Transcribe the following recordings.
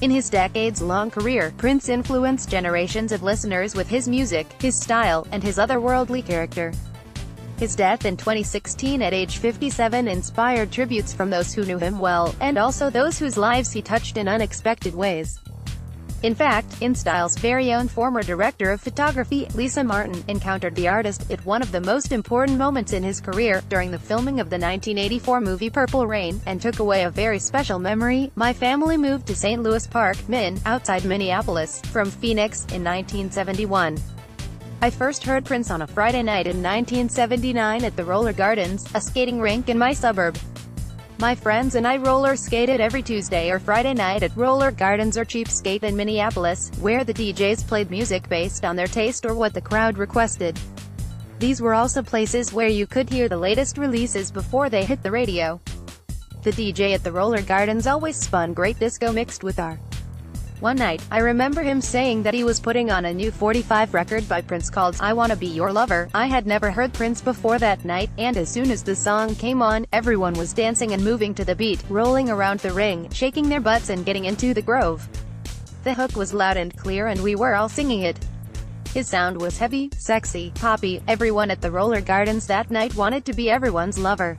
In his decades-long career, Prince influenced generations of listeners with his music, his style, and his otherworldly character. His death in 2016 at age 57 inspired tributes from those who knew him well, and also those whose lives he touched in unexpected ways. In fact, InStyle's very own former director of photography, Lisa Martin, encountered the artist at one of the most important moments in his career, during the filming of the 1984 movie Purple Rain, and took away a very special memory. "My family moved to St. Louis Park, Minn., outside Minneapolis, from Phoenix, in 1971. I first heard Prince on a Friday night in 1979 at the Roller Gardens, a skating rink in my suburb. My friends and I roller skated every Tuesday or Friday night at Roller Gardens or Cheap Skate in Minneapolis, where the DJs played music based on their taste or what the crowd requested. These were also places where you could hear the latest releases before they hit the radio. The DJ at the Roller Gardens always spun great disco mixed with R. One night, I remember him saying that he was putting on a new 45 record by Prince called I Wanna Be Your Lover. I had never heard Prince before that night, and as soon as the song came on, everyone was dancing and moving to the beat, rolling around the ring, shaking their butts and getting into the groove. The hook was loud and clear and we were all singing it. His sound was heavy, sexy, poppy. Everyone at the Roller Gardens that night wanted to be everyone's lover.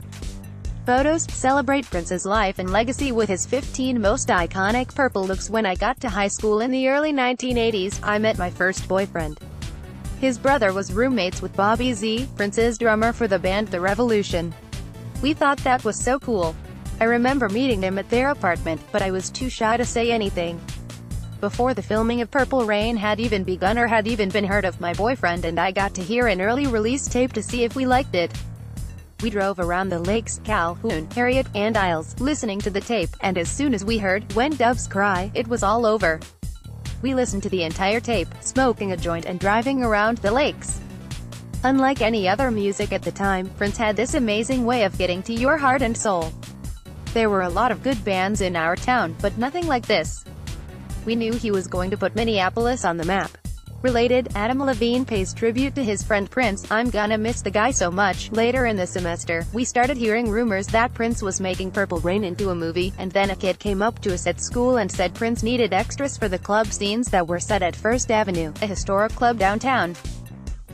Photos celebrate Prince's life and legacy with his 15 most iconic purple looks. When I got to high school in the early 1980s, I met my first boyfriend. His brother was roommates with Bobby Z, Prince's drummer for the band The Revolution. We thought that was so cool. I remember meeting them at their apartment, but I was too shy to say anything. Before the filming of Purple Rain had even begun or had even been heard of, my boyfriend and I got to hear an early release tape to see if we liked it. We drove around the lakes, Calhoun, Harriet, and Isles, listening to the tape, and as soon as we heard When Doves Cry, it was all over. We listened to the entire tape, smoking a joint and driving around the lakes. Unlike any other music at the time, Prince had this amazing way of getting to your heart and soul. There were a lot of good bands in our town, but nothing like this. We knew he was going to put Minneapolis on the map. Related, Adam Levine pays tribute to his friend Prince, "I'm gonna miss the guy so much." Later in the semester, we started hearing rumors that Prince was making Purple Rain into a movie, and then a kid came up to us at school and said Prince needed extras for the club scenes that were set at First Avenue, a historic club downtown.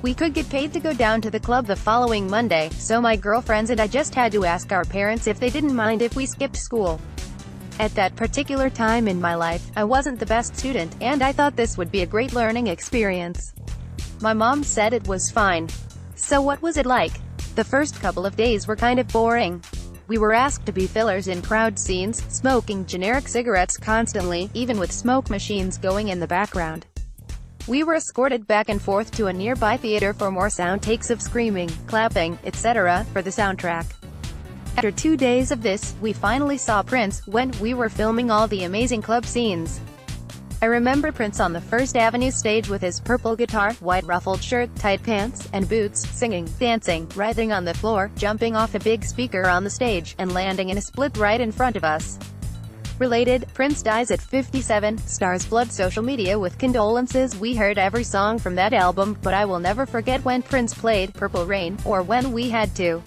We could get paid to go down to the club the following Monday, so my girlfriends and I just had to ask our parents if they didn't mind if we skipped school. At that particular time in my life, I wasn't the best student, and I thought this would be a great learning experience. My mom said it was fine. So what was it like? The first couple of days were kind of boring. We were asked to be fillers in crowd scenes, smoking generic cigarettes constantly, even with smoke machines going in the background. We were escorted back and forth to a nearby theater for more sound takes of screaming, clapping, etc., for the soundtrack. After 2 days of this, we finally saw Prince, when we were filming all the amazing club scenes. I remember Prince on the First Avenue stage with his purple guitar, white ruffled shirt, tight pants, and boots, singing, dancing, writhing on the floor, jumping off a big speaker on the stage, and landing in a split right in front of us. Related, Prince dies at 57, stars flood social media with condolences. We heard every song from that album, but I will never forget when Prince played Purple Rain, or when we had to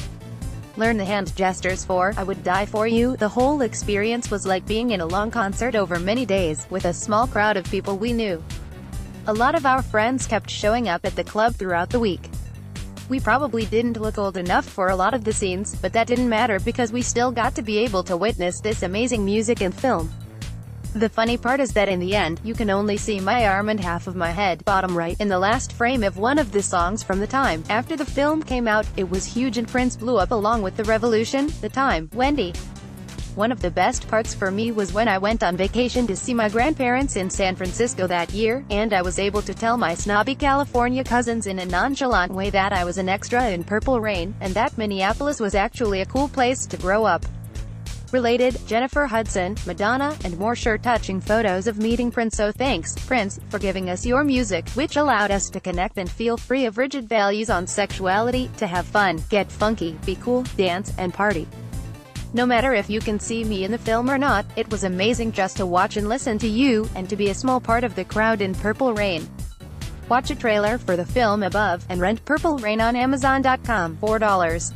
learn the hand gestures for I Would Die For You. The whole experience was like being in a long concert over many days, with a small crowd of people we knew. A lot of our friends kept showing up at the club throughout the week. We probably didn't look old enough for a lot of the scenes, but that didn't matter because we still got to be able to witness this amazing music and film. The funny part is that in the end, you can only see my arm and half of my head, bottom right, in the last frame of one of the songs from the time. After the film came out, it was huge and Prince blew up along with The Revolution, The Time, Wendy. One of the best parts for me was when I went on vacation to see my grandparents in San Francisco that year, and I was able to tell my snobby California cousins in a nonchalant way that I was an extra in Purple Rain, and that Minneapolis was actually a cool place to grow up. Related, Jennifer Hudson, Madonna, and more touching photos of meeting Prince. So thanks, Prince, for giving us your music, which allowed us to connect and feel free of rigid values on sexuality, to have fun, get funky, be cool, dance, and party. No matter if you can see me in the film or not, it was amazing just to watch and listen to you, and to be a small part of the crowd in Purple Rain. Watch a trailer for the film above, and rent Purple Rain on Amazon.com, $4.